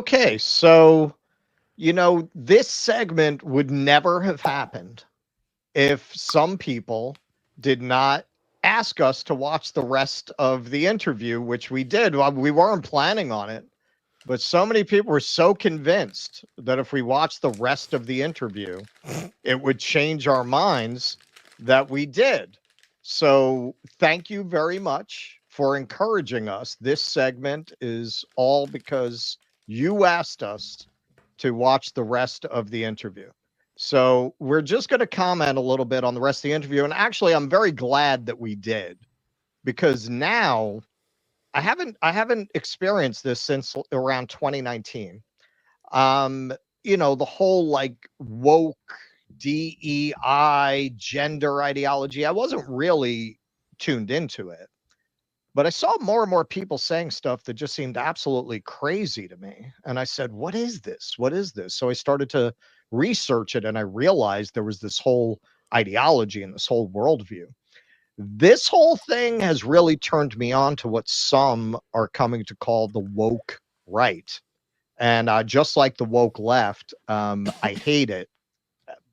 Okay, so, this segment would never have happened if some people did not ask us to watch the rest of the interview, which we did. Well, we weren't planning on it, but so many people were so convinced that if we watched the rest of the interview, it would change our minds that we did. So thank you very much for encouraging us. This segment is all because you asked us to watch the rest of the interview. So we're just going to comment a little bit on the rest of the interview. And actually, I'm very glad that we did, because now I haven't experienced this since around 2019. Um, the whole like woke DEI gender ideology, I wasn't really tuned into it, but I saw more and more people saying stuff that just seemed absolutely crazy to me. And I said, what is this? What is this? So I started to research it, and I realized there was this whole ideology and this whole worldview. This whole thing has really turned me on to what some are coming to call the woke right. And just like the woke left, I hate it,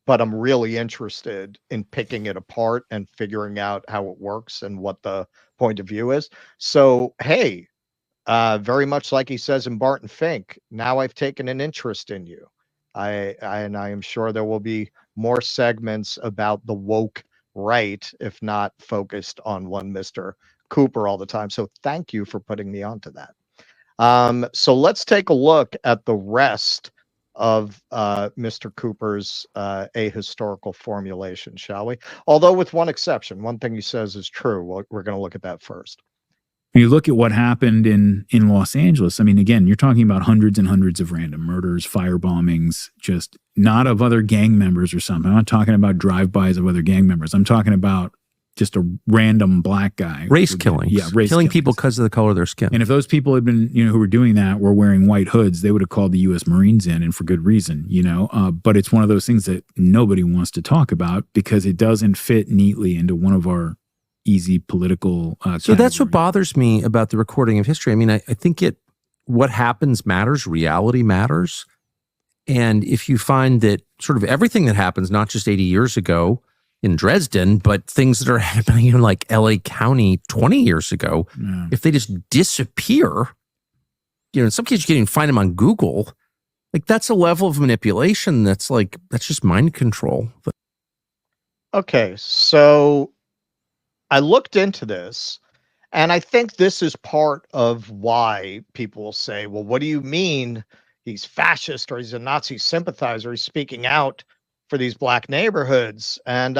but I'm really interested in picking it apart and figuring out how it works and what the point of view is. So, hey, very much like he says in Barton Fink, now I've taken an interest in you. And I am sure there will be more segments about the woke right, if not focused on one Mr. Cooper all the time. So thank you for putting me onto that. So let's take a look at the rest of Mr. Cooper's ahistorical formulation, shall we? Although with one exception, one thing he says is true. We're going to look at that first. You look at what happened in Los Angeles. I mean, again, you're talking about hundreds and hundreds of random murders, fire bombings, just not of other gang members or something. I'm not talking about drive-bys of other gang members. I'm talking about just a random black guy. Race killings. Yeah, race killing killings. people because of the color of their skin. And if those people had been, who were doing that were wearing white hoods, they would have called the U.S. Marines in, and for good reason, But it's one of those things that nobody wants to talk about because it doesn't fit neatly into one of our easy political So that's what bothers me about the recording of history. I mean, I think what happens matters, reality matters. And if you find that sort of everything that happens, not just 80 years ago in Dresden, but things that are happening in like LA County 20 years ago, if they just disappear, in some cases you can't even find them on Google. Like that's a level of manipulation that's just mind control. Okay, so I looked into this, and I think this is part of why people will say, well, what do you mean he's fascist or he's a Nazi sympathizer? He's speaking out for these black neighborhoods. And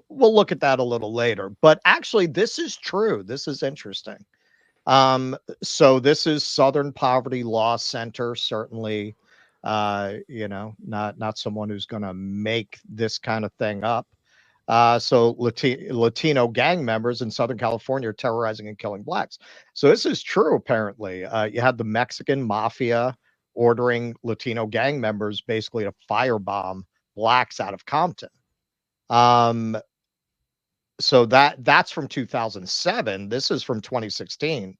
we'll look at that a little later. But actually, this is true. This is interesting. So this is Southern Poverty Law Center, certainly, not someone who's going to make this kind of thing up. So Latino gang members in Southern California are terrorizing and killing blacks. So this is true, apparently. You had the Mexican mafia ordering Latino gang members basically to firebomb blacks out of Compton. So that's from 2007. This is from 2016.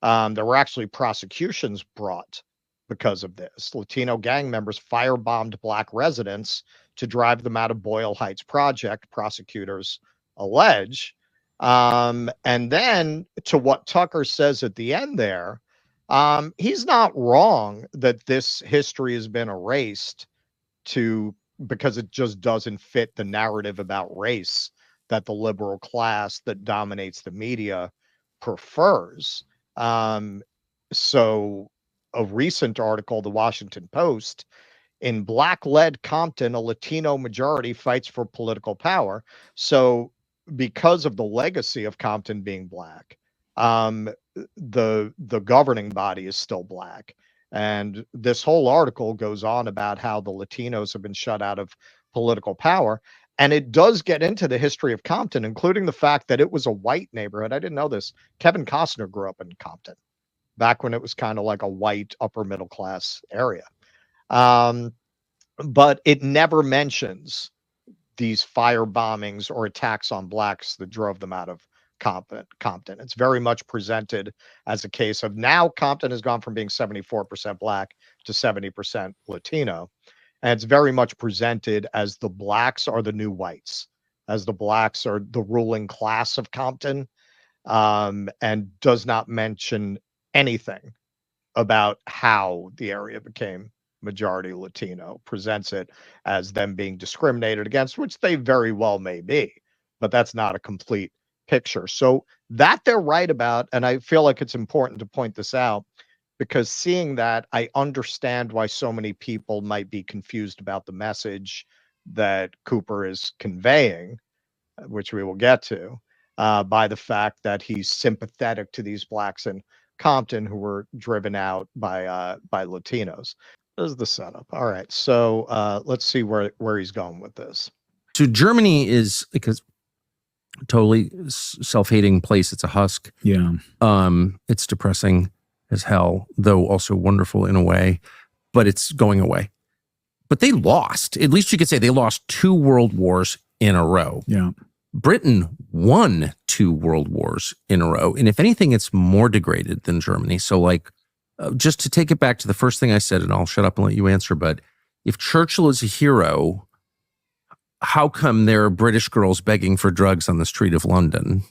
There were actually prosecutions brought because of this. Latino gang members firebombed black residents to drive them out of Boyle Heights Project, prosecutors allege. And then to what Tucker says at the end there, he's not wrong that this history has been erased because it just doesn't fit the narrative about race that the liberal class that dominates the media prefers. So a recent article, the Washington Post, in black-led Compton, a Latino majority fights for political power. So because of the legacy of Compton being black, the governing body is still black. And this whole article goes on about how the Latinos have been shut out of political power. And it does get into the history of Compton, including the fact that it was a white neighborhood. I didn't know this. Kevin Costner grew up in Compton back when it was kind of like a white upper middle class area. But it never mentions these fire bombings or attacks on blacks that drove them out of Compton. It's very much presented as a case of now Compton has gone from being 74% black to 70% Latino. And it's very much presented as the blacks are the new whites, as the blacks are the ruling class of Compton, and does not mention anything about how the area became majority Latino, presents it as them being discriminated against, which they very well may be, but that's not a complete picture. So that they're right about, and I feel like it's important to point this out, because seeing that, I understand why so many people might be confused about the message that Cooper is conveying, which we will get to, by the fact that he's sympathetic to these blacks in Compton who were driven out by Latinos. This is the setup. All right, so let's see where he's going with this. So Germany is because totally self-hating place. It's a husk. Yeah. It's depressing as hell, though also wonderful in a way, but it's going away. But they lost. At least you could say they lost 2 world wars in a row. Yeah. Britain won 2 world wars in a row. And if anything, it's more degraded than Germany. So like, just to take it back to the first thing I said, and I'll shut up and let you answer, but if Churchill is a hero, how come there are British girls begging for drugs on the street of London?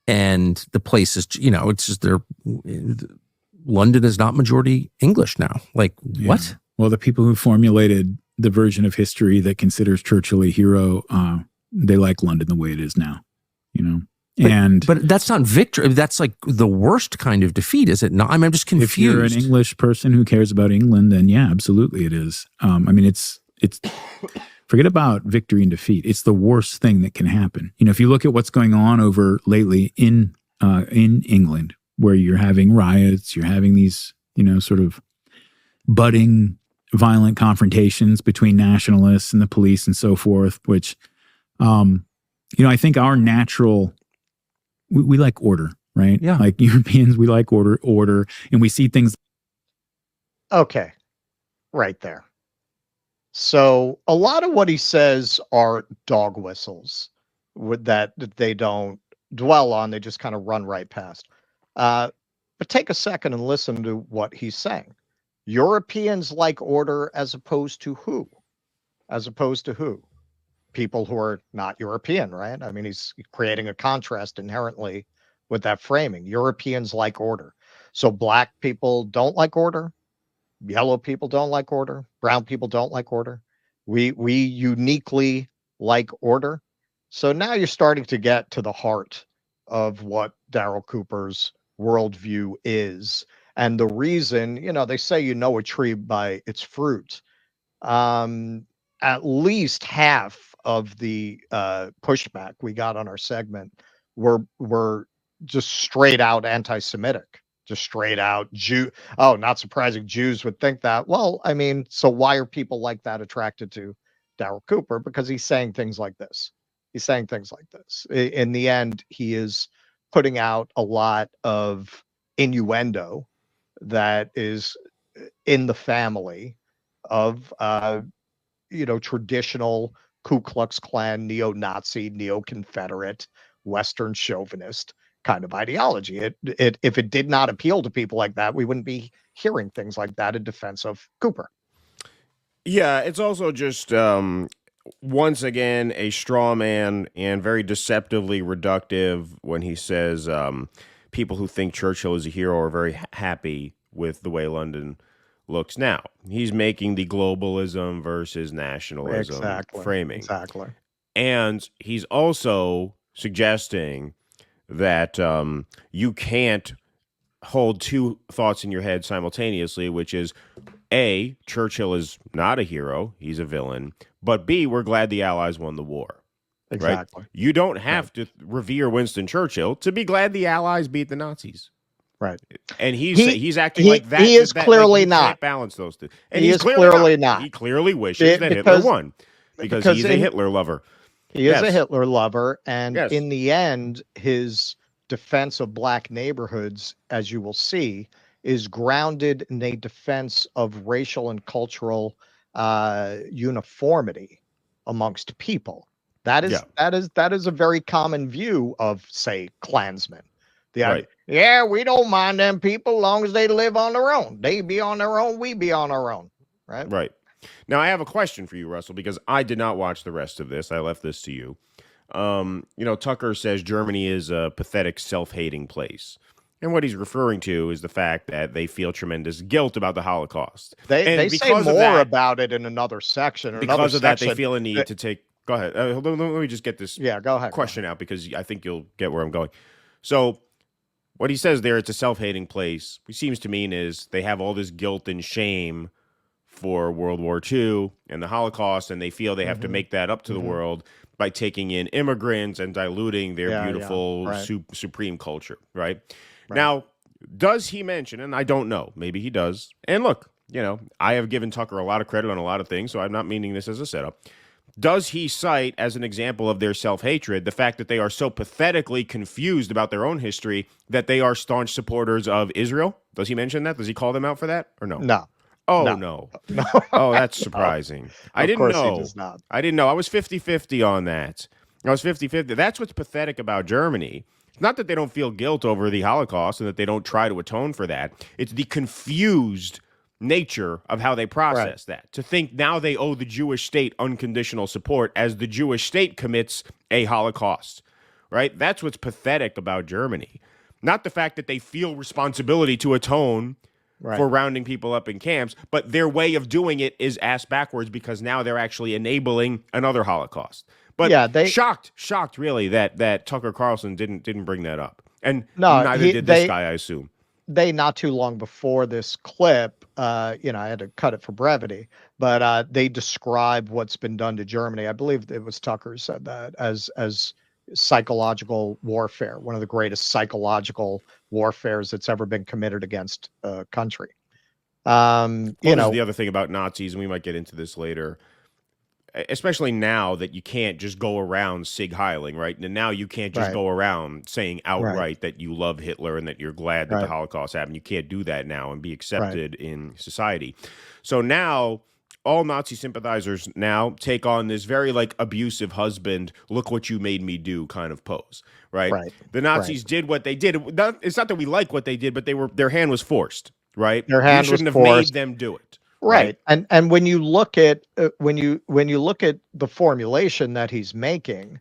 And the place is, it's just London is not majority English now. Like, Yeah. what? Well, the people who formulated the version of history that considers Churchill a hero, they like London the way it is now, But that's not victory. That's like the worst kind of defeat, is it not? I'm just confused. If you're an English person who cares about England, then yeah, absolutely it is. It's forget about victory and defeat. It's the worst thing that can happen. If you look at what's going on over lately in England, where you're having riots, you're having these, sort of budding violent confrontations between nationalists and the police and so forth, which, I think our natural, we like order, right? Yeah. Like Europeans, we like order, and we see things. Okay, right there. So a lot of what he says are dog whistles that they don't dwell on. They just kind of run right past. But take a second and listen to what he's saying. Europeans like order as opposed to who? As opposed to who? People who are not European, right? I mean, he's creating a contrast inherently with that framing. Europeans like order. So black people don't like order. Yellow people don't like order. Brown people don't like order. We uniquely like order. So now you're starting to get to the heart of what Darryl Cooper's worldview is. And the reason, they say a tree by its fruit. At least half of the pushback we got on our segment were just straight out anti-Semitic, just straight out Jew. Oh, not surprising. Jews would think that. Well, I mean, so why are people like that attracted to Darryl Cooper? Because he's saying things like this. He's saying things like this. In the end, he is putting out a lot of innuendo that is in the family of traditional Ku Klux Klan, neo-Nazi, neo-Confederate, Western chauvinist kind of ideology. If it did not appeal to people like that, we wouldn't be hearing things like that in defense of Cooper. Yeah, it's also just once again a straw man and very deceptively reductive when he says people who think Churchill is a hero are very happy with the way London looks now. He's making the globalism versus nationalism framing. Exactly. And he's also suggesting that you can't hold 2 thoughts in your head simultaneously, which is A, Churchill is not a hero, he's a villain, but B, we're glad the Allies won the war. Exactly. Right? You don't have to revere Winston Churchill to be glad the Allies beat the Nazis. Right. And he's acting like that. He is clearly like not. Can't balance those two. And he he's is clearly not. He clearly wishes that Hitler won because he's a Hitler lover. He is a Hitler lover. And Yes. in the end, his defense of black neighborhoods, as you will see, is grounded in a defense of racial and cultural uniformity amongst people. That is Yeah. that is a very common view of, say, Klansmen. The idea, Right. yeah, we don't mind them people long as they live on their own. They be on their own, we be on our own, right? Right. Now, I have a question for you, Russell, because I did not watch the rest of this. I left this to you. Tucker says Germany is a pathetic, self-hating place. And what he's referring to is the fact that they feel tremendous guilt about the Holocaust. They say because of more that, about it in another section. In another because of that, they section, feel a need to take. Go ahead. Let me just get this yeah, go ahead. question out because I think you'll get where I'm going. So, what he says there, it's a self-hating place. What he seems to mean is they have all this guilt and shame for World War II and the Holocaust, and they feel they have to make that up to the world by taking in immigrants and diluting their beautiful right. supreme culture, right? Now, does he mention, and I don't know, maybe he does, and look, I have given Tucker a lot of credit on a lot of things, so I'm not meaning this as a setup. Does he cite as an example of their self-hatred the fact that they are so pathetically confused about their own history that they are staunch supporters of Israel? Does he mention that? Does he call them out for that or no? No. Oh, No. Oh, that's surprising. I didn't know. He does not. I didn't know. I was 50-50 on that. I was 50-50. That's what's pathetic about Germany. It's not that they don't feel guilt over the Holocaust and that they don't try to atone for that. It's the confused nature of how they process that. To think now they owe the Jewish state unconditional support as the Jewish state commits a Holocaust, right? That's what's pathetic about Germany. Not the fact that they feel responsibility to atone for rounding people up in camps, but their way of doing it is ass backwards because now they're actually enabling another Holocaust. But yeah, they shocked really that Tucker Carlson didn't bring that up, and no, neither did this guy, I assume. They not too long before this clip, I had to cut it for brevity, but they describe what's been done to Germany. I believe it was Tucker who said that as psychological warfare, one of the greatest psychological warfares that's ever been committed against a country. This is the other thing about Nazis, and we might get into this later, especially now that you can't just go around sig heiling, right? And now you can't just go around saying outright that you love Hitler and that you're glad that the Holocaust happened. You can't do that now and be accepted in society. So now all Nazi sympathizers now take on this very abusive husband, look what you made me do kind of pose, right? The Nazis did what they did. It's not that we like what they did, but their hand was forced, right? Their hand shouldn't was have forced. made them do it. Right. And when you look at when you look at the formulation that he's making,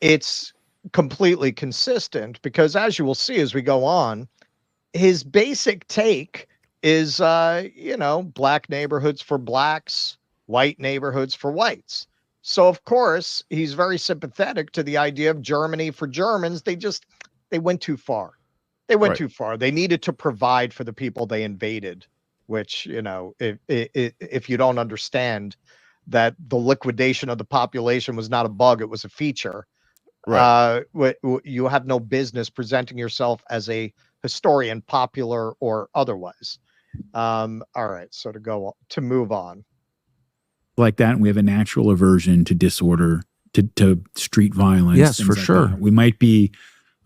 it's completely consistent because as you will see as we go on, his basic take is black neighborhoods for blacks, white neighborhoods for whites. So of course, he's very sympathetic to the idea of Germany for Germans. They went too far. They went too far. They needed to provide for the people they invaded, which, if you don't understand that the liquidation of the population was not a bug, it was a feature. You have no business presenting yourself as a historian, popular or otherwise. All right, so to move on like that, and we have a natural aversion to disorder, to street violence. Yes, for sure. We might be,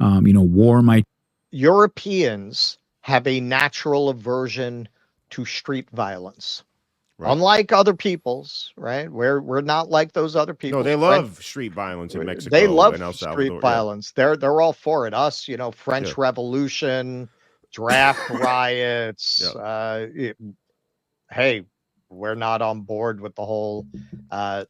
war might. Europeans have a natural aversion to street violence. Unlike other peoples, right? We're not like those other people. No, they love street violence in Mexico. They love and El Salvador, street violence. They're all for it. Us, French Revolution, draft riots. Hey, we're not on board with the whole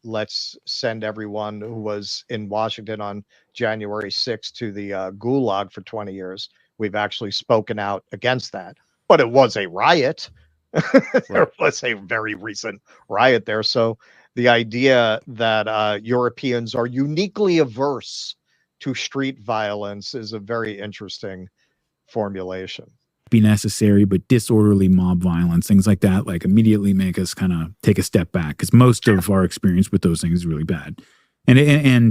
let's send everyone who was in Washington on January 6th to the gulag for 20 years. We've actually spoken out against that. But it was a riot. There was a very recent riot there. So the idea that Europeans are uniquely averse to street violence is a very interesting formulation. Be necessary, but disorderly mob violence, things like that, immediately make us kind of take a step back because most of our experience with those things is really bad. And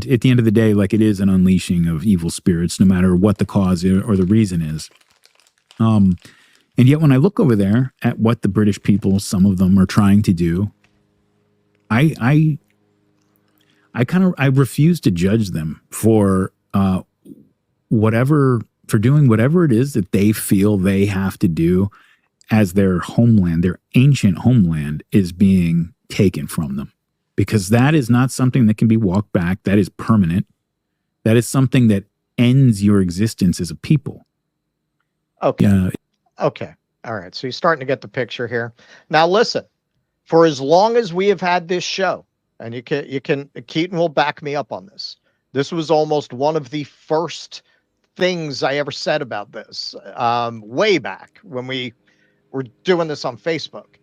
at the end of the day, it is an unleashing of evil spirits, no matter what the cause or the reason is. And yet when I look over there at what the British people, some of them are trying to do, I refuse to judge them for doing whatever it is that they feel they have to do as their homeland, their ancient homeland is being taken from them. because that is not something that can be walked back. That is permanent. That is something that ends your existence as a people. Okay. Okay. All right. So you're starting to get the picture here. Now listen, for as long as we have had this show, and you can Keaton will back me up on this. This was almost one of the first things I ever said about this, way back when we were doing this on Facebook.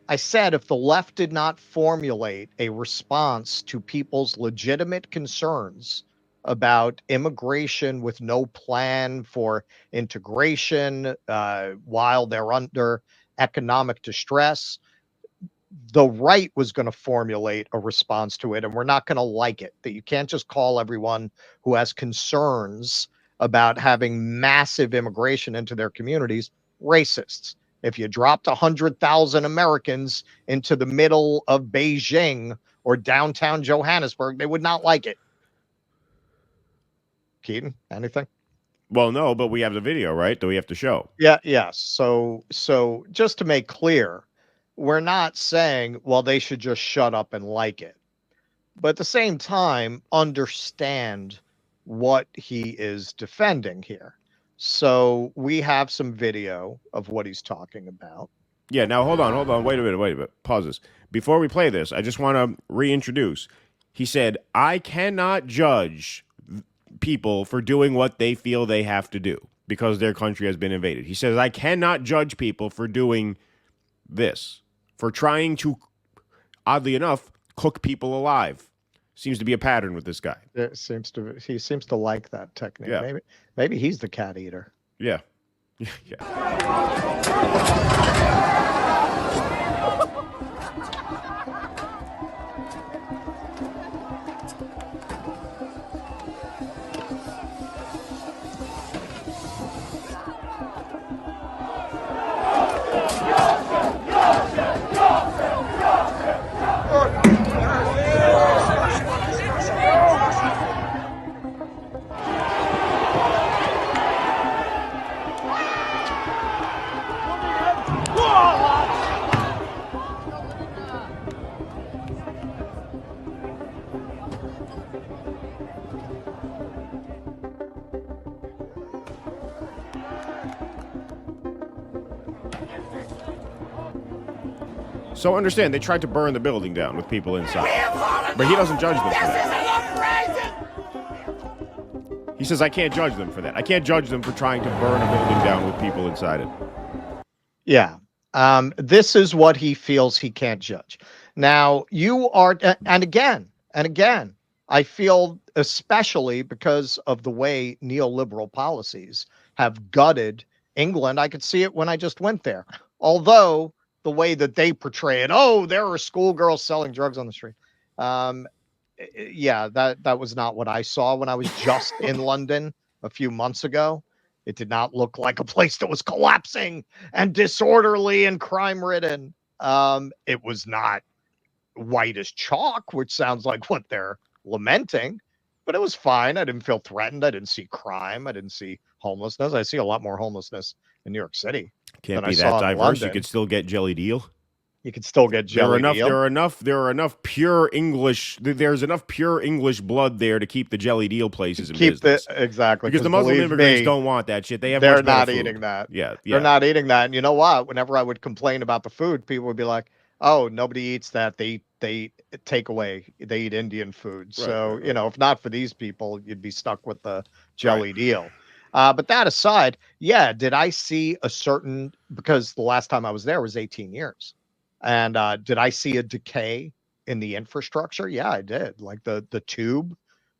I said if the left did not formulate a response to people's legitimate concerns about immigration with no plan for integration while they're under economic distress, the right was going to formulate a response to it, and we're not going to like it. That you can't just call everyone who has concerns about having massive immigration into their communities racists. If you dropped 100,000 Americans into the middle of Beijing or downtown Johannesburg, they would not like it. Keaton, anything? Well, no, but we have the video, right? That we have to show. Yeah, yes. So just to make clear, we're not saying, well, they should just shut up and like it. But at the same time, understand what he is defending here. So we have some video of what he's talking about. Yeah, now hold on. Wait a minute. Pause this. Before we play this, I just want to reintroduce. He said, I cannot judge people for doing what they feel they have to do because their country has been invaded. He says, I cannot judge people for doing this, for trying to, oddly enough, cook people alive. Seems to be a pattern with this guy. He seems to like that technique. Yeah. Maybe he's the cat eater. Yeah. So understand, they tried to burn the building down with people inside. But he doesn't judge them for that. He says, I can't judge them for that. I can't judge them for trying to burn a building down with people inside it. Yeah. This is what he feels he can't judge. Now, you are, and again, I feel especially because of the way neoliberal policies have gutted England. I could see it when I just went there. Although the way that they portray it, oh, there are schoolgirls selling drugs on the street. Yeah, that was not what I saw when I was just in London a few months ago. It did not look like a place that was collapsing and disorderly and crime-ridden. It was not white as chalk, which sounds like what they're lamenting, but it was fine. I didn't feel threatened. I didn't see crime. I didn't see homelessness. I see a lot more homelessness in New York City. Can't be that diverse. You could still get jelly deal. You could still get jelly deal. There are enough pure English. There's enough pure English blood there to keep the jelly deal places in business. Exactly. Because the Muslim immigrants don't want that shit. They're not eating that. Yeah. They're not eating that. And you know what? Whenever I would complain about the food, people would be like, "Oh, nobody eats that. They take away. They eat Indian food." Right, So right. You know, if not for these people, you'd be stuck with the jelly deal. But that aside, yeah, did I see a certain, because the last time I was there was 18 years. And did I see a decay in the infrastructure? Yeah, I did. Like the tube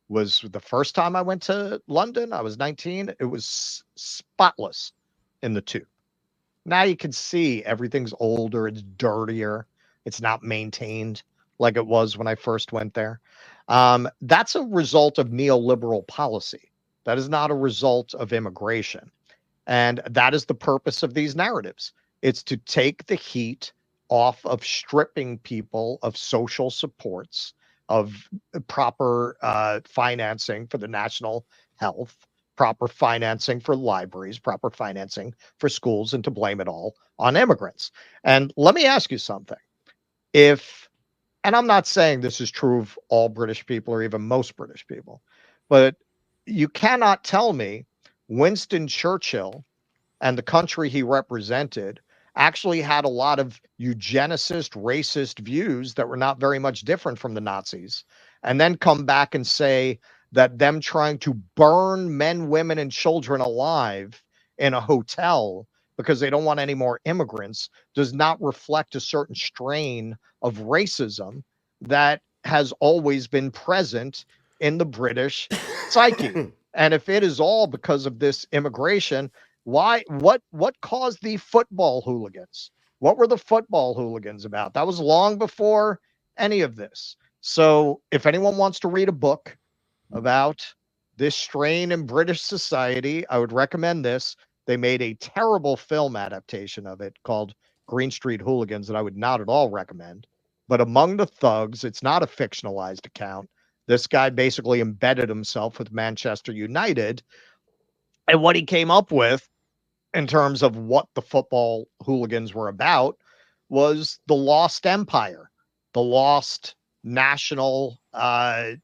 was the first time I went to London. I was 19. It was spotless in the tube. Now you can see everything's older. It's dirtier. It's not maintained like it was when I first went there. That's a result of neoliberal policy. That is not a result of immigration. And that is the purpose of these narratives. It's to take the heat off of stripping people of social supports, of proper financing for the national health, proper financing for libraries, proper financing for schools, and to blame it all on immigrants. And let me ask you something. If and I'm not saying this is true of all British people or even most British people, but you cannot tell me Winston Churchill and the country he represented actually had a lot of eugenicist, racist views that were not very much different from the Nazis, and then come back and say that them trying to burn men, women, and children alive in a hotel because they don't want any more immigrants does not reflect a certain strain of racism that has always been present in the British psyche. And if it is all because of this immigration, why what caused the football hooligans? What were the football hooligans about? That was long before any of this. So if anyone wants to read a book about this strain in British society, I would recommend this. They made a terrible film adaptation of it called Green Street Hooligans that I would not at all recommend. But among the thugs, it's not a fictionalized account. This guy basically embedded himself with Manchester United. And what he came up with in terms of what the football hooligans were about was the lost empire, the lost national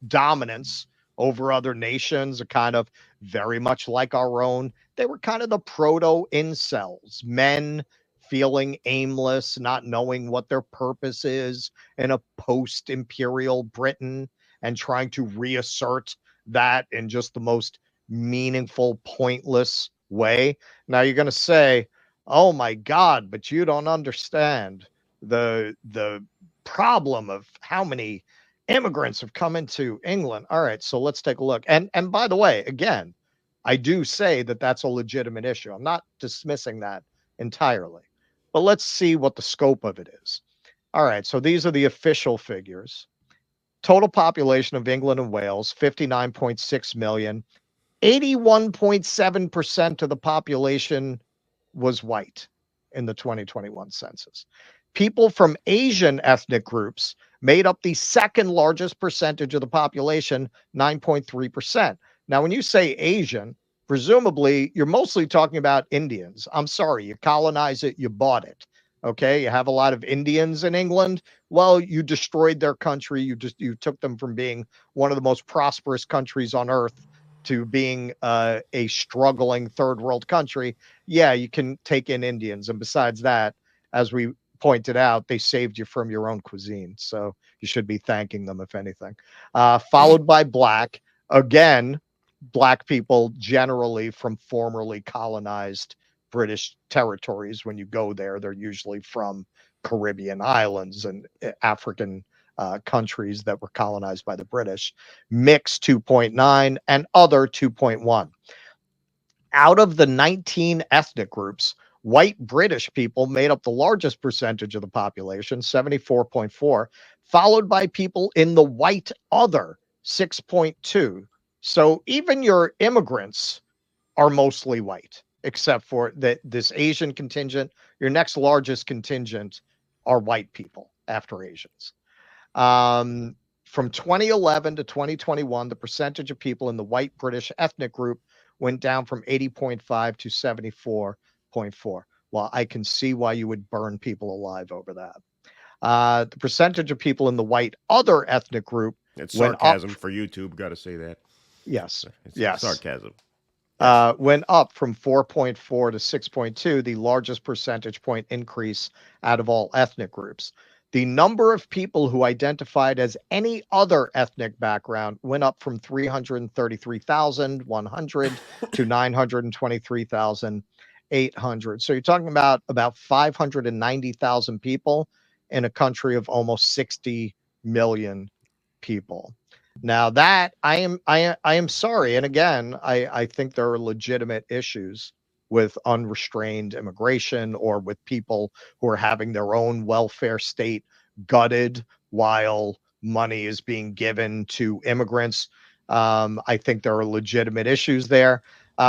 dominance over other nations, a kind of very much like our own. They were kind of the proto incels, men feeling aimless, not knowing what their purpose is in a post imperial Britain, and trying to reassert that in just the most meaningful, pointless way. Now you're going to say, "Oh my God, but you don't understand the problem of how many immigrants have come into England." All right, so let's take a look. And by the way, again, I do say that that's a legitimate issue. I'm not dismissing that entirely. But let's see what the scope of it is. All right, so these are the official figures. Total population of England and Wales, 59.6 million. 81.7% of the population was white in the 2021 census. People from Asian ethnic groups made up the second largest percentage of the population, 9.3%. Now, when you say Asian, presumably you're mostly talking about Indians. I'm sorry, you colonize it, you bought it. Okay, you have a lot of Indians in England. Well, you destroyed their country. You took them from being one of the most prosperous countries on earth to being a struggling third world country. Yeah, you can take in Indians. And besides that, as we pointed out, they saved you from your own cuisine. So you should be thanking them, if anything. Followed by black. Again, black people generally from formerly colonized British territories. When you go there, they're usually from Caribbean islands and African countries that were colonized by the British. Mixed 2.9 and other 2.1. Out of the 19 ethnic groups, white British people made up the largest percentage of the population, 74.4, followed by people in the white other, 6.2. So even your immigrants are mostly white, except for this Asian contingent. Your next largest contingent are white people after Asians. From 2011 to 2021, the percentage of people in the white British ethnic group went down from 80.5 to 74.4. Well, I can see why you would burn people alive over that. The percentage of people in the white other ethnic group It's went up. sarcasm for YouTube. Got to say that. Yes. It's Yes. sarcasm. Yes. Went up from 4.4 to 6.2, the largest percentage point increase out of all ethnic groups. The number of people who identified as any other ethnic background went up from 333,100 to 923,800. So you're talking about 590,000 people in a country of almost 60 million people. Now that I am sorry, and again, I think there are legitimate issues with unrestrained immigration or with people who are having their own welfare state gutted while money is being given to immigrants. I think there are legitimate issues there.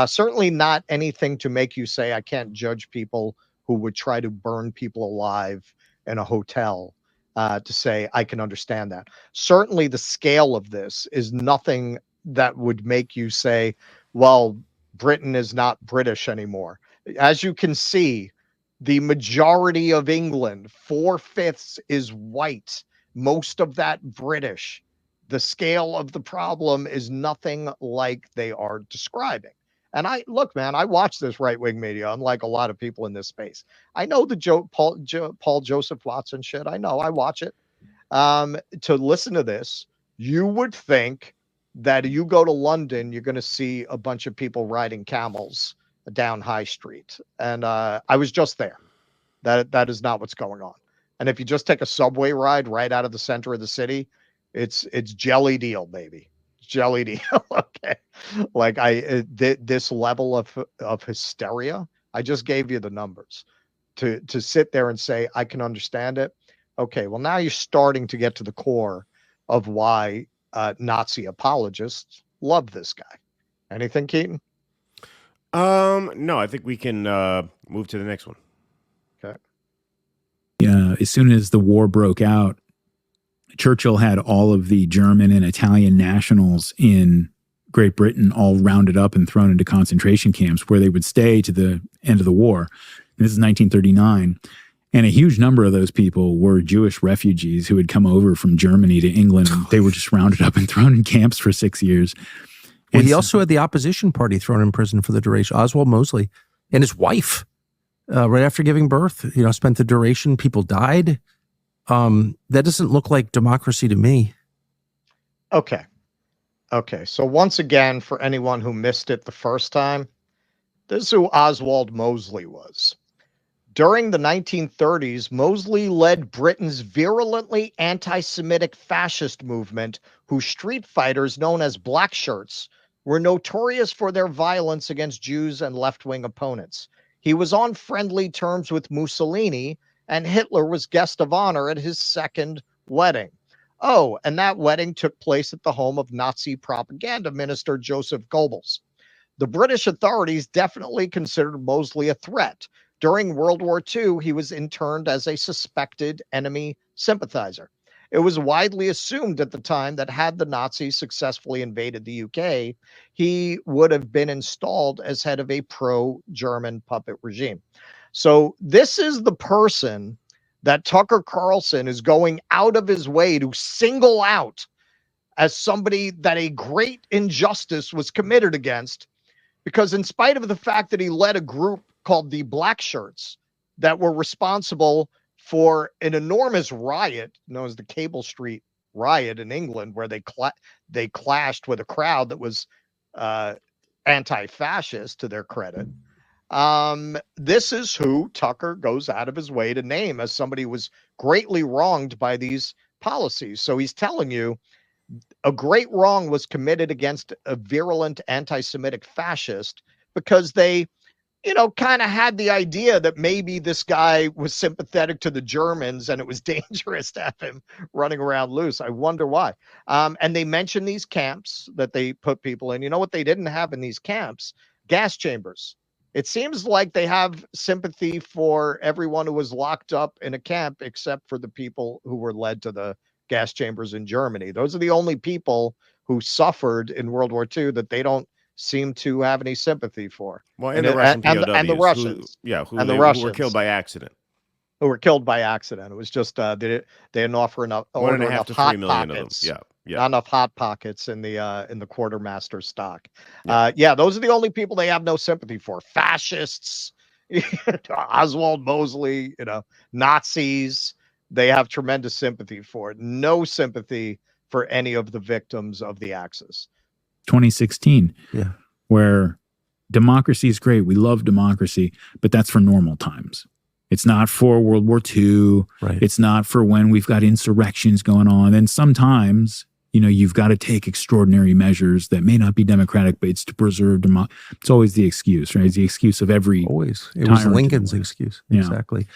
Certainly not anything to make you say I can't judge people who would try to burn people alive in a hotel. To say I can understand that. Certainly, the scale of this is nothing that would make you say, well, Britain is not British anymore. As you can see, the majority of England, 4/5 is white. most of that British. The scale of the problem is nothing like they are describing. And look, man, I watch this right-wing media, unlike a lot of people in this space. I know the Paul Joseph Watson shit. I know, I watch it. To listen to this, you would think that you go to London, you're going to see a bunch of people riding camels down High Street. And I was just there. That is not what's going on. And if you just take a subway ride right out of the center of the city, it's jelly deal, baby. Jelly deal. Okay. Like this level of hysteria, I just gave you the numbers to sit there and say, I can understand it. Okay. Well, now you're starting to get to the core of why Nazi apologists love this guy. Anything, Keaton? No, I think we can move to the next one. Okay. Yeah. As soon as the war broke out, Churchill had all of the German and Italian nationals in Great Britain all rounded up and thrown into concentration camps where they would stay to the end of the war. And this is 1939. And a huge number of those people were Jewish refugees who had come over from Germany to England. And they were just rounded up and thrown in camps for 6 years. Well, he also had the opposition party thrown in prison for the duration. Oswald Mosley and his wife, right after giving birth, spent the duration. People died. That doesn't look like democracy to me. Okay. So once again, for anyone who missed it the first time, this is who Oswald Mosley was. During the 1930s, Mosley led Britain's virulently anti-Semitic fascist movement, whose street fighters, known as black shirts, were notorious for their violence against Jews and left-wing opponents. He was on friendly terms with Mussolini, and Hitler was guest of honor at his second wedding. Oh, and that wedding took place at the home of Nazi propaganda minister Joseph Goebbels. The British authorities definitely considered Mosley a threat. During World War II, he was interned as a suspected enemy sympathizer. It was widely assumed at the time that had the Nazis successfully invaded the UK, he would have been installed as head of a pro-German puppet regime. So this is the person that Tucker Carlson is going out of his way to single out as somebody that a great injustice was committed against, because in spite of the fact that he led a group called the Black Shirts that were responsible for an enormous riot known as the Cable Street riot in England, where they clashed with a crowd that was anti-fascist, to their credit. This is who Tucker goes out of his way to name as somebody who was greatly wronged by these policies. So he's telling you a great wrong was committed against a virulent anti-Semitic fascist because they, kind of had the idea that maybe this guy was sympathetic to the Germans and it was dangerous to have him running around loose. I wonder why. And they mentioned these camps that they put people in. You know what they didn't have in these camps? Gas chambers. It seems like they have sympathy for everyone who was locked up in a camp, except for the people who were led to the gas chambers in Germany. Those are the only people who suffered in World War II that they don't seem to have any sympathy for. Well, and the Russian POWs. And the Russians. Who were killed by accident. Who were killed by accident. It was just they didn't offer enough, 1.5 to 3 million pockets. of them. Yeah. Not enough hot pockets in the quartermaster stock. Those are the only people they have no sympathy for. Fascists, Oswald Mosley, Nazis. They have tremendous sympathy for it. No sympathy for any of the victims of the Axis. 2016, where democracy is great. We love democracy, but that's for normal times. It's not for World War II. Right. It's not for when we've got insurrections going on. And sometimes, you've got to take extraordinary measures that may not be democratic, but it's to preserve democracy. It's always the excuse, right? It's the excuse of every. Always. It was Lincoln's excuse. Yeah. Exactly.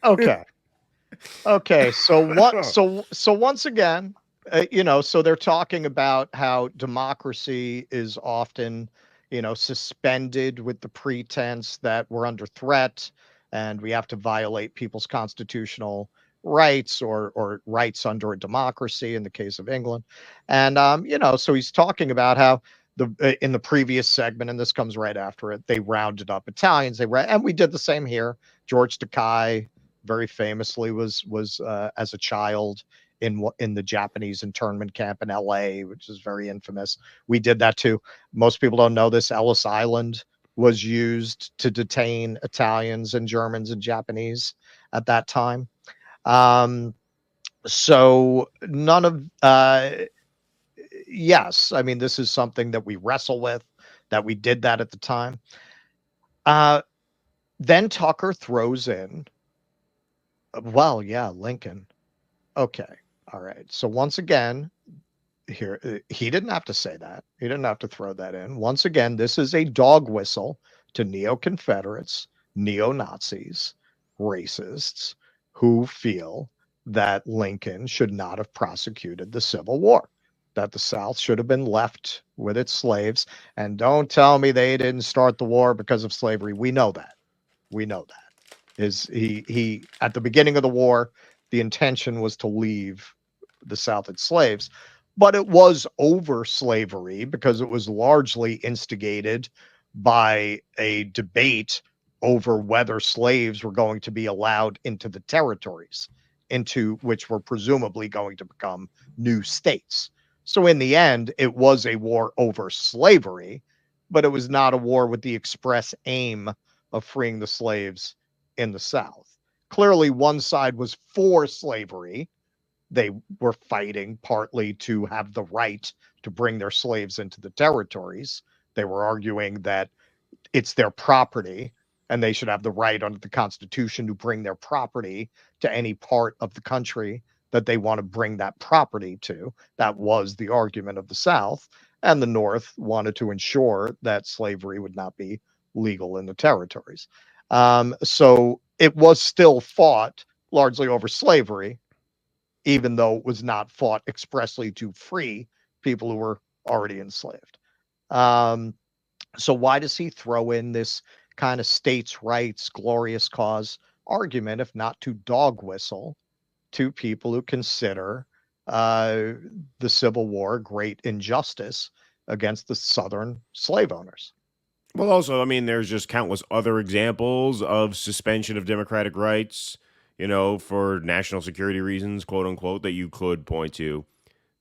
Okay. So once again, so they're talking about how democracy is often, suspended with the pretense that we're under threat and we have to violate people's constitutional rights or rights under a democracy in the case of England. And, so he's talking about how in the previous segment, and this comes right after it, they rounded up Italians. And we did the same here. George Takei, very famously was as a child in the Japanese internment camp in L.A., which is very infamous. We did that too. Most people don't know this. Ellis Island was used to detain Italians and Germans and Japanese at that time. So none of yes, I mean, this is something that we wrestle with, that we did that at the time. Then Tucker throws in, well, yeah, Lincoln. Okay. All right. So once again, here, he didn't have to say that. He didn't have to throw that in. Once again, this is a dog whistle to neo-Confederates, neo-Nazis, racists who feel that Lincoln should not have prosecuted the Civil War, that the South should have been left with its slaves. And don't tell me they didn't start the war because of slavery. We know that. We know that. Is he at the beginning of the war, the intention was to leave the South its slaves, but it was over slavery because it was largely instigated by a debate over whether slaves were going to be allowed into the territories, into which were presumably going to become new states. So in the end, it was a war over slavery, but it was not a war with the express aim of freeing the slaves in the South. Clearly, one side was for slavery. They were fighting partly to have the right to bring their slaves into the territories. They were arguing that it's their property and they should have the right under the Constitution to bring their property to any part of the country that they want to bring that property to. That was the argument of the South. And the North wanted to ensure that slavery would not be legal in the territories. So it was still fought largely over slavery, even though it was not fought expressly to free people who were already enslaved. So why does he throw in this kind of states' rights, glorious cause argument, if not to dog whistle to people who consider the Civil War a great injustice against the Southern slave owners? Well, also, I mean, there's just countless other examples of suspension of democratic rights, for national security reasons, quote unquote, that you could point to.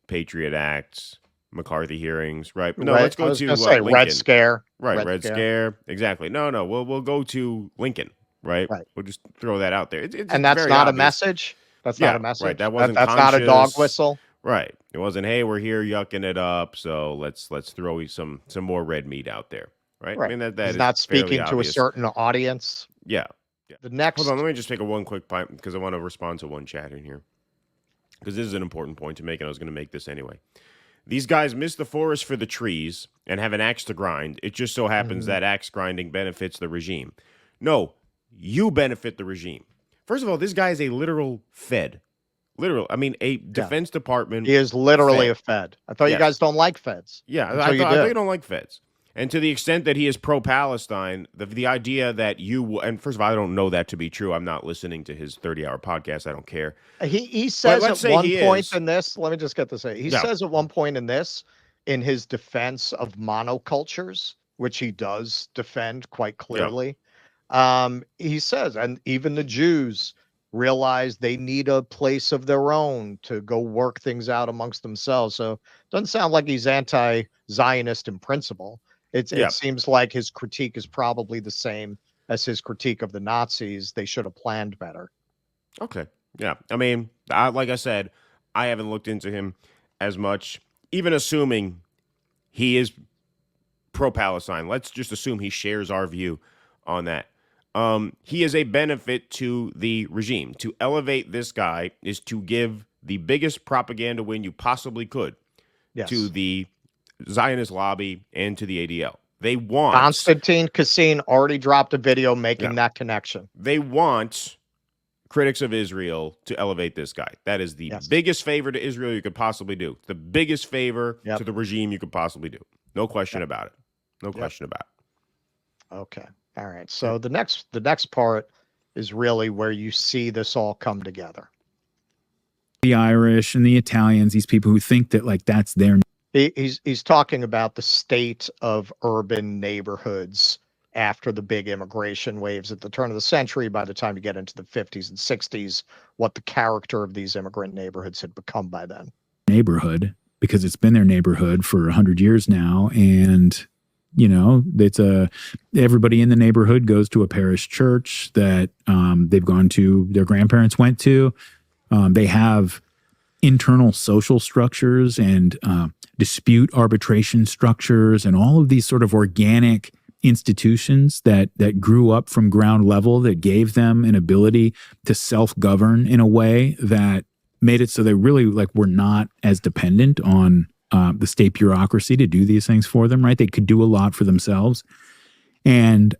Patriot Acts, McCarthy hearings, right? No, let's go to Red Lincoln. Scare. Right, Red Scare. Exactly. No, we'll go to Lincoln, right? Right. We'll just throw that out there. It's And that's very not obvious. a message? That's not a message? Right. That wasn't that's conscious. not a dog whistle? Right. It wasn't, hey, we're here yucking it up, so let's throw some more red meat out there. Right? Right. I mean, that He's is not speaking to a obvious. certain audience. Yeah. The next. Hold on, let me just take one quick point because I want to respond to one chat in here. Because this is an important point to make, and I was going to make this anyway. These guys miss the forest for the trees and have an axe to grind. It just so happens that axe grinding benefits the regime. No, you benefit the regime. First of all, this guy is a literal Fed. Literal. I mean, a Defense Department. He is literally a Fed. I thought you guys don't like Feds. Yeah, I thought you don't like Feds. And to the extent that he is pro-Palestine, the idea that and first of all, I don't know that to be true. I'm not listening to his 30-hour podcast. I don't care. He says at one point in this, let me just get this. He says at one point in this, in his defense of monocultures, which he does defend quite clearly, he says, and even the Jews realize they need a place of their own to go work things out amongst themselves. So it doesn't sound like he's anti-Zionist in principle. It seems like his critique is probably the same as his critique of the Nazis. They should have planned better. Okay. Yeah. I mean, like I said, I haven't looked into him as much, even assuming he is pro-Palestine. Let's just assume he shares our view on that. He is a benefit to the regime. To elevate this guy is to give the biggest propaganda win you possibly could to the Zionist lobby and to the ADL. They want Konstantin Kassin already dropped a video making that connection. They want critics of Israel to elevate this guy. That is the biggest favor to Israel you could possibly do. The biggest favor to the regime you could possibly do. No question about it. No question about it. Okay. All right. So the next part is really where you see this all come together. The Irish and the Italians, these people who think that like that's their. He's talking about the state of urban neighborhoods after the big immigration waves at the turn of the century, by the time you get into the 50s and 60s, what the character of these immigrant neighborhoods had become by then. Neighborhood, because it's been their neighborhood for 100 years now. And, you know, everybody in the neighborhood goes to a parish church that they've gone to, their grandparents went to. They have internal social structures and dispute arbitration structures and all of these sort of organic institutions that grew up from ground level that gave them an ability to self-govern in a way that made it so they really were not as dependent on the state bureaucracy to do these things for them, right? They could do a lot for themselves. And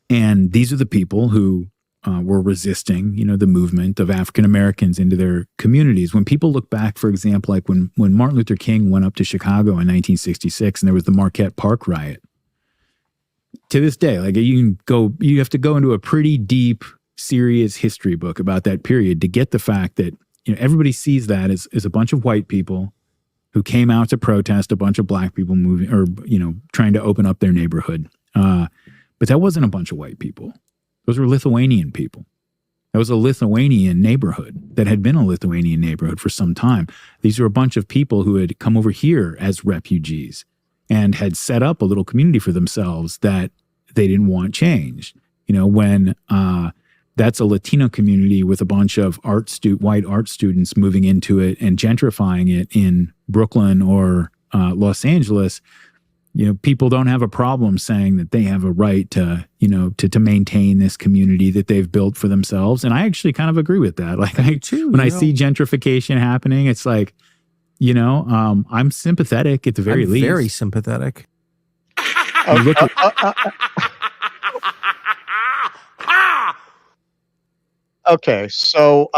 these are the people who were resisting, the movement of African Americans into their communities. When people look back, for example, like when Martin Luther King went up to Chicago in 1966 and there was the Marquette Park riot, to this day, you have to go into a pretty deep, serious history book about that period to get the fact that everybody sees that as a bunch of white people who came out to protest a bunch of black people moving or trying to open up their neighborhood. But that wasn't a bunch of white people. Those were Lithuanian people. That was a Lithuanian neighborhood that had been a Lithuanian neighborhood for some time. These were a bunch of people who had come over here as refugees and had set up a little community for themselves that they didn't want changed. When that's a Latino community with a bunch of white art students moving into it and gentrifying it in Brooklyn or Los Angeles, people don't have a problem saying that they have a right to maintain this community that they've built for themselves. And I actually kind of agree with that. When I see gentrification happening, it's like, I'm sympathetic at the very least. Very sympathetic. Okay, so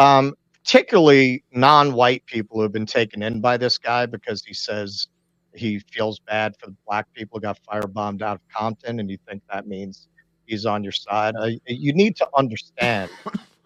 particularly non-white people who have been taken in by this guy because he says he feels bad for the black people who got firebombed out of Compton, and you think that means he's on your side. You need to understand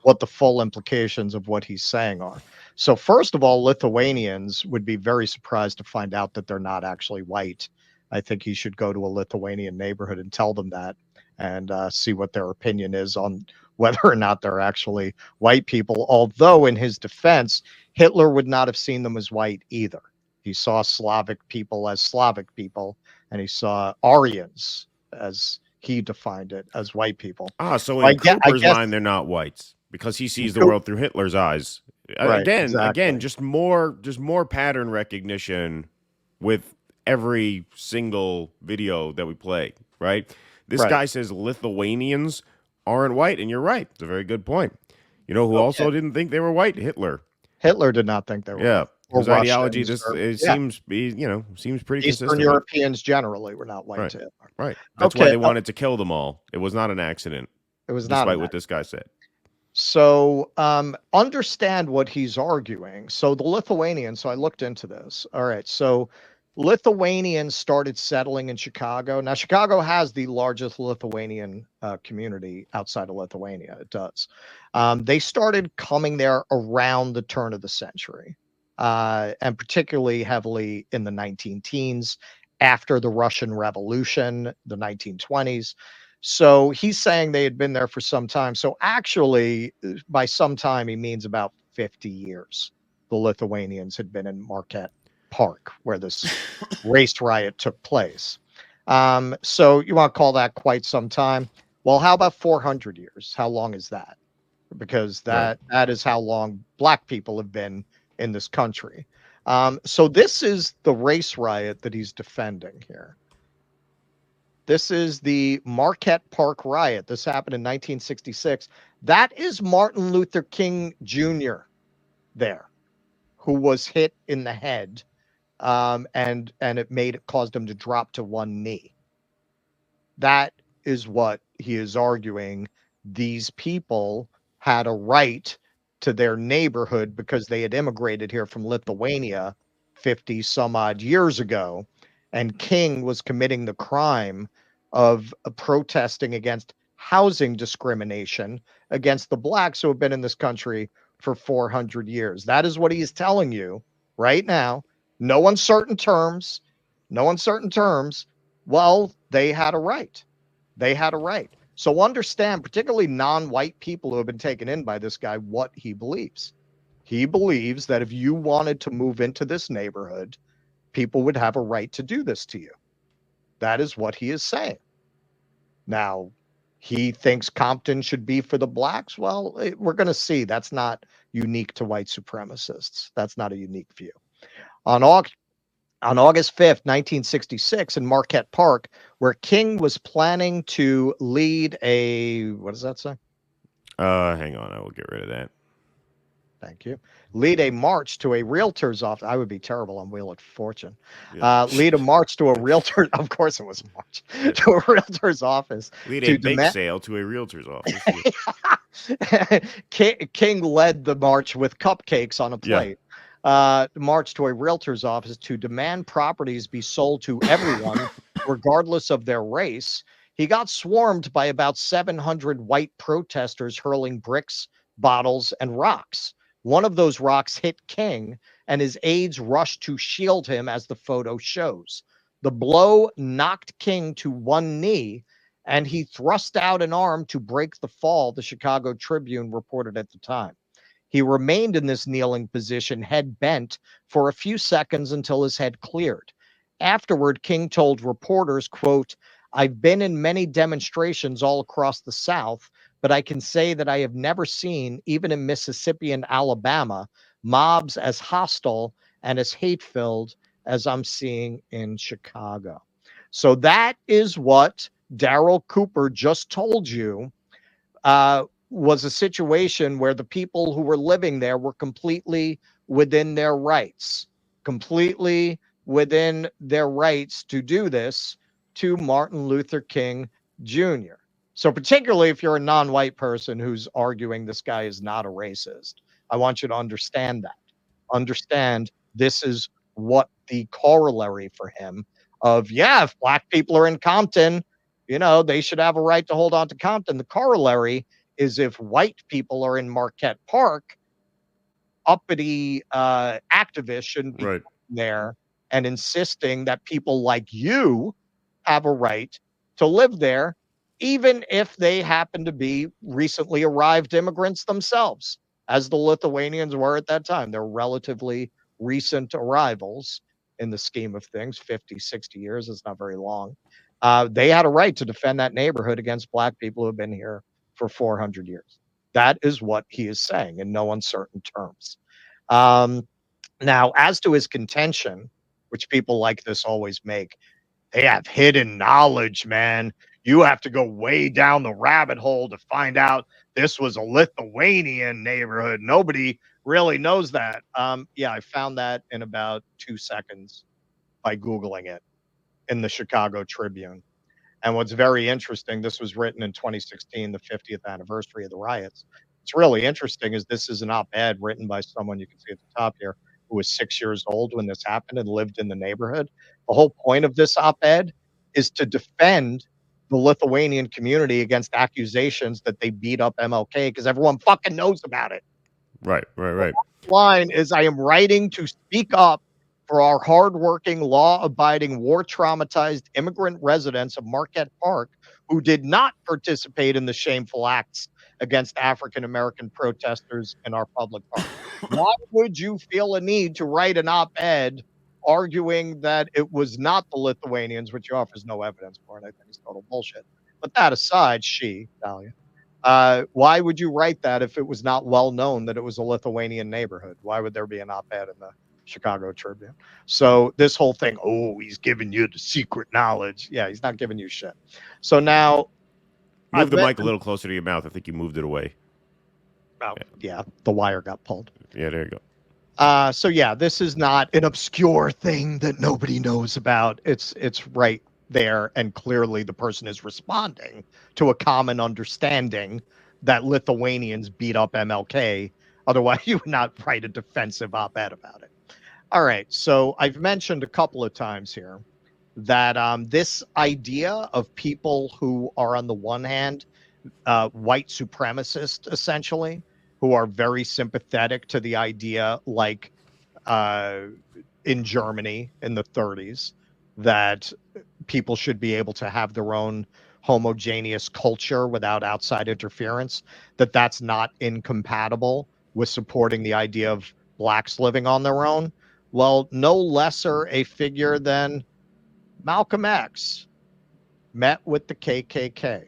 what the full implications of what he's saying are. So first of all, Lithuanians would be very surprised to find out that they're not actually white. I think he should go to a Lithuanian neighborhood and tell them that and see what their opinion is on whether or not they're actually white people. Although in his defense, Hitler would not have seen them as white either. He saw Slavic people as Slavic people, and he saw Aryans, as he defined it, as white people. So in Cooper's mind, they're not whites because he sees the world through Hitler's eyes. Right, Again, just more pattern recognition with every single video that we play, right? This guy says Lithuanians aren't white, and you're right. It's a very good point. Who also didn't think they were white? Hitler. Hitler did not think they were white. His ideology seems pretty Eastern consistent. Europeans generally were not white to Hitler. Right. That's why they wanted to kill them all. It was not an accident. It was not. Despite what this guy said. So understand what he's arguing. So the Lithuanians, so I looked into this. All right. So Lithuanians started settling in Chicago. Now, Chicago has the largest Lithuanian community outside of Lithuania. It does. They started coming there around the turn of the century, and particularly heavily in the 19-teens after the Russian Revolution, the 1920s. So he's saying they had been there for some time. So actually, by some time, he means about 50 years. The Lithuanians had been in Marquette Park where this race riot took place. So you want to call that quite some time? Well, how about 400 years? How long is that? Because that is how long black people have been in this country. So this is the race riot that he's defending here. This is the Marquette Park riot. This happened in 1966. That is Martin Luther King Jr. there, who was hit in the head, and it caused him to drop to one knee. That is what he is arguing. These people had a right to their neighborhood because they had immigrated here from Lithuania 50 some odd years ago, and King was committing the crime of protesting against housing discrimination against the blacks who have been in this country for 400 years. That is what he is telling you right now. No uncertain terms. Well, they had a right. They had a right. So understand, particularly non-white people who have been taken in by this guy, what he believes. He believes that if you wanted to move into this neighborhood, people would have a right to do this to you. That is what he is saying. Now, he thinks Compton should be for the blacks. Well, we're going to see. That's not unique to white supremacists. That's not a unique view. On August on August 5th, 1966, in Marquette Park, where King was planning to lead a, what does that say? Hang on, I will get rid of that. Thank you. Lead a march to a realtor's office. I would be terrible on Wheel of Fortune. Yeah. Lead a march to a realtor. Of course, it was a march to a realtor's office. Lead to a bake demand- sale to a realtor's office. King led the march with cupcakes on a plate. Marched to a realtor's office to demand properties be sold to everyone, regardless of their race. He got swarmed by about 700 white protesters hurling bricks, bottles, and rocks. One of those rocks hit King, and his aides rushed to shield him, as the photo shows. The blow knocked King to one knee, and he thrust out an arm to break the fall, the Chicago Tribune reported at the time. He remained in this kneeling position, head bent, for a few seconds until his head cleared. Afterward, King told reporters, quote, "I've been in many demonstrations all across the South, but I can say that I have never seen, even in Mississippi and Alabama, mobs as hostile and as hate-filled as I'm seeing in Chicago." So that is what Darryl Cooper just told you was a situation where the people who were living there were completely within their rights, completely within their rights to do this to Martin Luther King Jr. So, particularly if you're a non white person who's arguing this guy is not a racist, I want you to understand that. Understand this is what the corollary for him of, yeah, if black people are in Compton, they should have a right to hold on to Compton. The corollary is if white people are in Marquette Park, uppity activists shouldn't be Right. there and insisting that people like you have a right to live there, even if they happen to be recently arrived immigrants themselves, as the Lithuanians were at that time. They're relatively recent arrivals in the scheme of things. 50, 60 years is not very long. They had a right to defend that neighborhood against black people who have been here for 400 years. That is what he is saying in no uncertain terms. Now, as to his contention, which people like this always make, they have hidden knowledge, man. You have to go way down the rabbit hole to find out this was a Lithuanian neighborhood. Nobody really knows that. Yeah, I found that in about 2 seconds by Googling it in the Chicago Tribune. And what's very interesting, this was written in 2016, the 50th anniversary of the riots. What's really interesting is this is an op-ed written by someone you can see at the top here who was 6 years old when this happened and lived in the neighborhood. The whole point of this op-ed is to defend the Lithuanian community against accusations that they beat up MLK because everyone fucking knows about it. Right. Line is, I am writing to speak up for our hardworking, law-abiding, war-traumatized immigrant residents of Marquette Park who did not participate in the shameful acts against African-American protesters in our public park. Why would you feel a need to write an op-ed arguing that it was not the Lithuanians, which offers no evidence for it? I think it's total bullshit. But that aside, Dahlia, why would you write that if it was not well known that it was a Lithuanian neighborhood? Why would there be an op-ed in the Chicago Tribune? So this whole thing, oh, he's giving you the secret knowledge. Yeah, he's not giving you shit. So now, Move the mic a little closer to your mouth. I think you moved it away. Oh, yeah, the wire got pulled. Yeah, there you go. So yeah, this is not an obscure thing that nobody knows about. It's right there, and clearly the person is responding to a common understanding that Lithuanians beat up MLK. Otherwise, you would not write a defensive op-ed about it. All right, so I've mentioned a couple of times here that this idea of people who are on the one hand white supremacists, essentially, who are very sympathetic to the idea, like in Germany in the 30s, that people should be able to have their own homogeneous culture without outside interference, that's not incompatible with supporting the idea of blacks living on their own. Well, no lesser a figure than Malcolm X met with the KKK.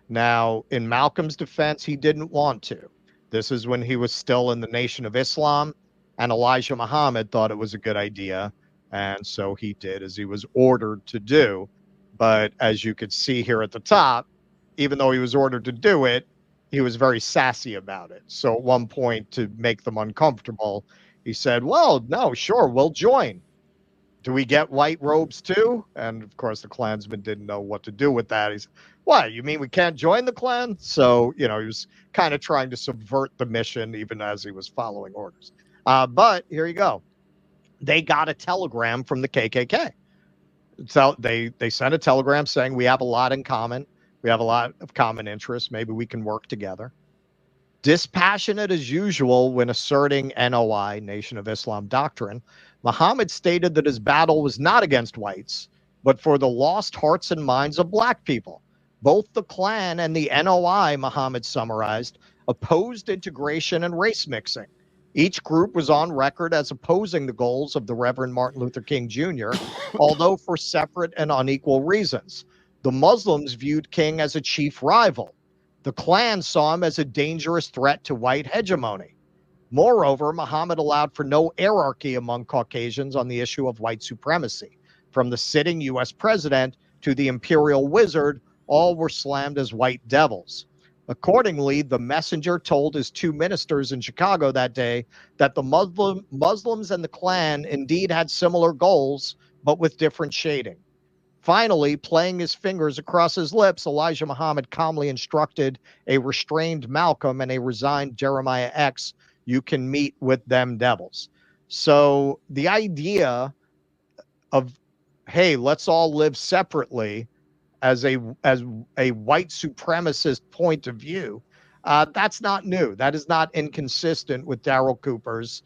Now, in Malcolm's defense, he didn't want to. This is when he was still in the Nation of Islam, and Elijah Muhammad thought it was a good idea, and so he did as he was ordered to do. But as you could see here at the top, even though he was ordered to do it, he was very sassy about it. So at one point, to make them uncomfortable, he said, well, no, sure, we'll join. Do we get white robes too? And of course, the Klansman didn't know what to do with that. He's, what, you mean we can't join the Klan? So, he was kind of trying to subvert the mission even as he was following orders. But here you go. They got a telegram from the KKK. So they sent a telegram saying, we have a lot in common. We have a lot of common interests. Maybe we can work together. Dispassionate as usual when asserting NOI, Nation of Islam doctrine, Muhammad stated that his battle was not against whites, but for the lost hearts and minds of black people. Both the Klan and the NOI, Muhammad summarized, opposed integration and race mixing. Each group was on record as opposing the goals of the Reverend Martin Luther King Jr., although for separate and unequal reasons. The Muslims viewed King as a chief rival. The Klan saw him as a dangerous threat to white hegemony. Moreover, Muhammad allowed for no hierarchy among Caucasians on the issue of white supremacy. From the sitting U.S. president to the imperial wizard, all were slammed as white devils. Accordingly, the messenger told his two ministers in Chicago that day that the Muslims and the Klan indeed had similar goals, but with different shading. Finally, playing his fingers across his lips, Elijah Muhammad calmly instructed a restrained Malcolm and a resigned Jeremiah X, you can meet with them devils. So the idea of, hey, let's all live separately as a white supremacist point of view, that's not new. That is not inconsistent with Darryl Cooper's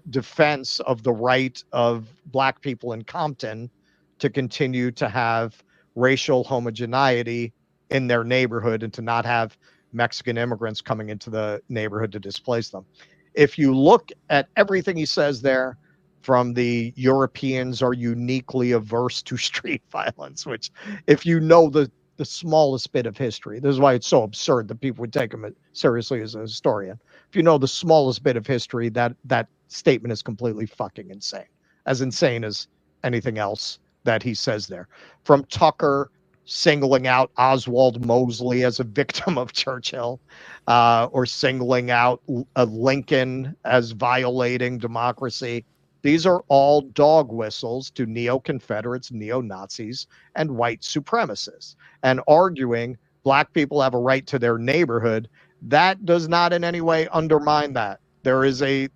defense of the right of black people in Compton to continue to have racial homogeneity in their neighborhood and to not have Mexican immigrants coming into the neighborhood to displace them. If you look at everything he says there, from the Europeans are uniquely averse to street violence, which if you know the smallest bit of history, this is why it's so absurd that people would take him seriously as a historian. If you know the smallest bit of history, that statement is completely fucking insane as anything else that he says there. From Tucker singling out Oswald Mosley as a victim of Churchill, or singling out Lincoln as violating democracy. These are all dog whistles to neo-Confederates, neo-Nazis, and white supremacists. And arguing black people have a right to their neighborhood, that does not in any way undermine that. There is a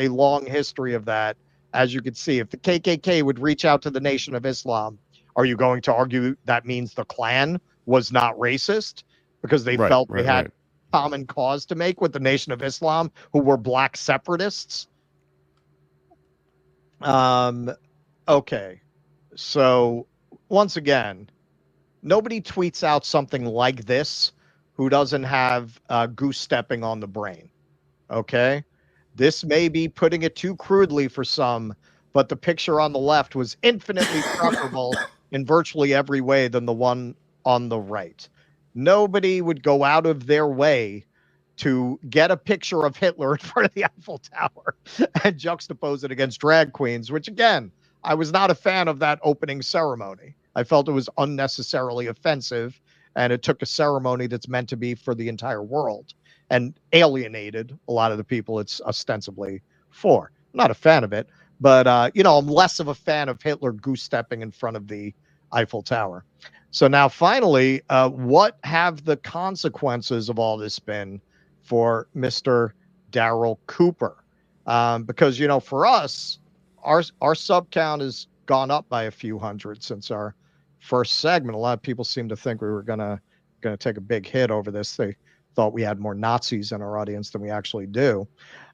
long history of that. As you can see, if the KKK would reach out to the Nation of Islam, are you going to argue that means the Klan was not racist because they felt they had common cause to make with the Nation of Islam, who were black separatists? Okay. So once again, nobody tweets out something like this who doesn't have goose stepping on the brain. Okay. This may be putting it too crudely for some, but the picture on the left was infinitely preferable in virtually every way than the one on the right. Nobody would go out of their way to get a picture of Hitler in front of the Eiffel Tower and juxtapose it against drag queens, which again, I was not a fan of that opening ceremony. I felt it was unnecessarily offensive, and it took a ceremony that's meant to be for the entire world and alienated a lot of the people it's ostensibly for. I'm not a fan of it, but I'm less of a fan of Hitler goose stepping in front of the Eiffel Tower. So now finally, what have the consequences of all this been for Mr. Darryl Cooper? Because, for us, our sub count has gone up by a few hundred since our first segment. A lot of people seem to think we were gonna take a big hit over this. They thought we had more Nazis in our audience than we actually do.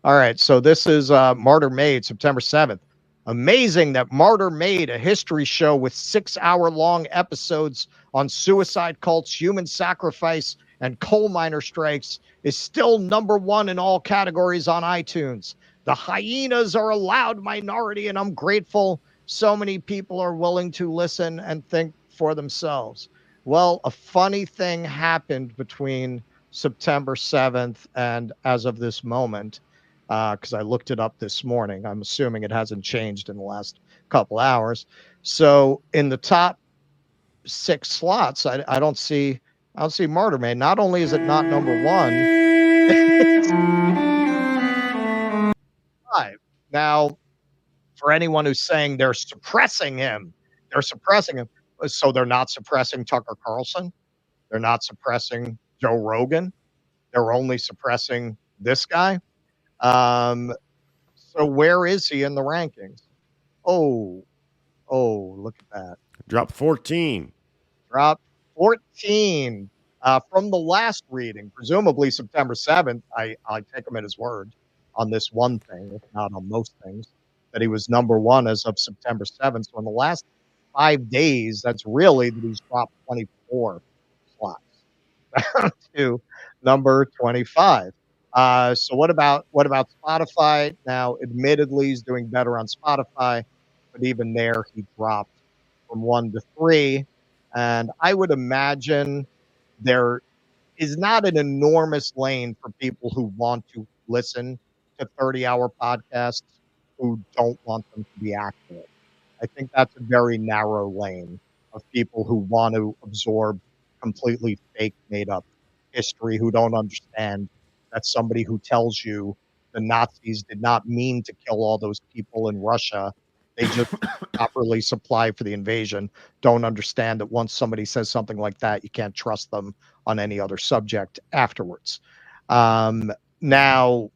All right, so this is Martyr Made, September 7th. Amazing that Martyr made a history show with 6-hour-long episodes on suicide cults, human sacrifice, and coal miner strikes is still #1 in all categories on iTunes. The hyenas are a loud minority, and I'm grateful so many people are willing to listen and think for themselves. Well, a funny thing happened between September 7th and as of this moment, because I looked it up this morning. I'm assuming it hasn't changed in the last couple hours. So in the top 6 slots, I don't see Martyr Man. Not only is it not #1, it's 5. Now, for anyone who's saying they're suppressing him, so they're not suppressing Tucker Carlson. They're not suppressing Joe Rogan. They're only suppressing this guy. So where is he in the rankings? Oh, look at that. Drop 14. Drop 14 from the last reading, presumably September 7th. I take him at his word on this one thing, if not on most things, that he was #1 as of September 7th. So in the last 5 days, that's really that he's dropped 24 slots down to number 25. So what about Spotify? Now, admittedly, he's doing better on Spotify, but even there, he dropped from 1 to 3. And I would imagine there is not an enormous lane for people who want to listen to 30-hour podcasts who don't want them to be accurate. I think that's a very narrow lane of people who want to absorb completely fake, made up history, who don't understand that somebody who tells you the Nazis did not mean to kill all those people in Russia, they just properly supply for the invasion, don't understand that once somebody says something like that, you can't trust them on any other subject afterwards. Now,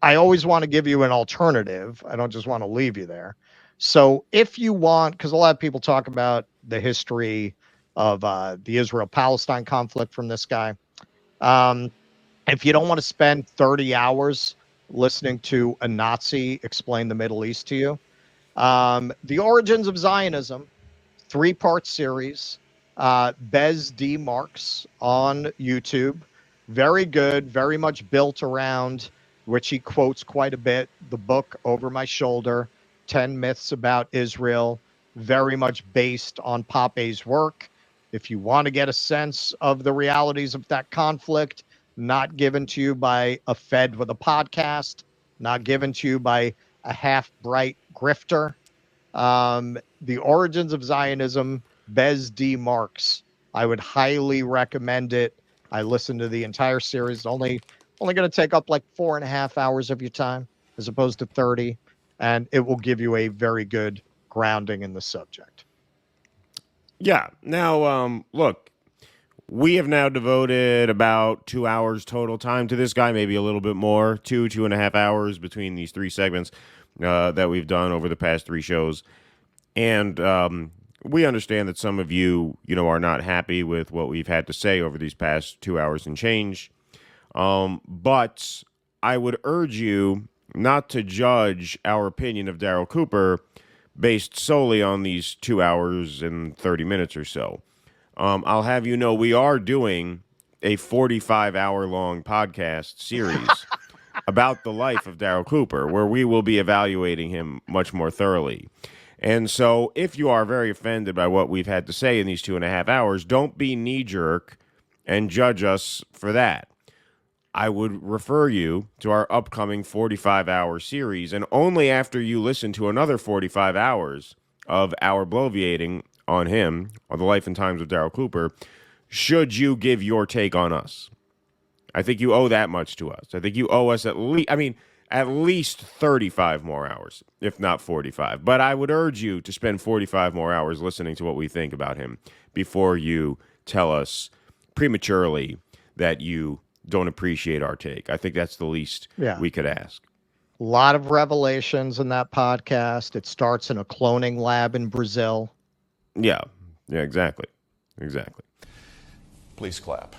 I always want to give you an alternative. I don't just want to leave you there. So if you want, because a lot of people talk about the history of the Israel-Palestine conflict from this guy. If you don't want to spend 30 hours listening to a Nazi explain the Middle East to you, The Origins of Zionism, 3-part series, Bez D. Marks on YouTube. Very good, very much built around, which he quotes quite a bit, the book Over My Shoulder, 10 Myths About Israel, very much based on Pape's work. If you want to get a sense of the realities of that conflict, not given to you by a Fed with a podcast, not given to you by a half-bright grifter. The Origins of Zionism, Bez D. Marks. I would highly recommend it. I listened to the entire series. Only going to take up like 4.5 hours of your time as opposed to 30, and it will give you a very good grounding in the subject. Yeah. Now, look, we have now devoted about 2 hours total time to this guy, maybe a little bit more, 2.5 hours between these 3 segments that we've done over the past 3 shows. And we understand that some of you, are not happy with what we've had to say over these past 2 hours and change. But I would urge you not to judge our opinion of Darryl Cooper based solely on these 2 hours and 30 minutes or so. I'll have you know we are doing a 45-hour-long podcast series about the life of Darryl Cooper, where we will be evaluating him much more thoroughly. And so if you are very offended by what we've had to say in these 2.5 hours, don't be knee-jerk and judge us for that. I would refer you to our upcoming 45-hour series, and only after you listen to another 45 hours of our bloviating on him, on the life and times of Darryl Cooper, should you give your take on us. I think you owe that much to us. I think you owe us at least 35 more hours, if not 45. But I would urge you to spend 45 more hours listening to what we think about him before you tell us prematurely that you don't appreciate our take. I think that's the least we could ask. A lot of revelations in that podcast. It starts in a cloning lab in Brazil. Yeah, exactly. Please clap.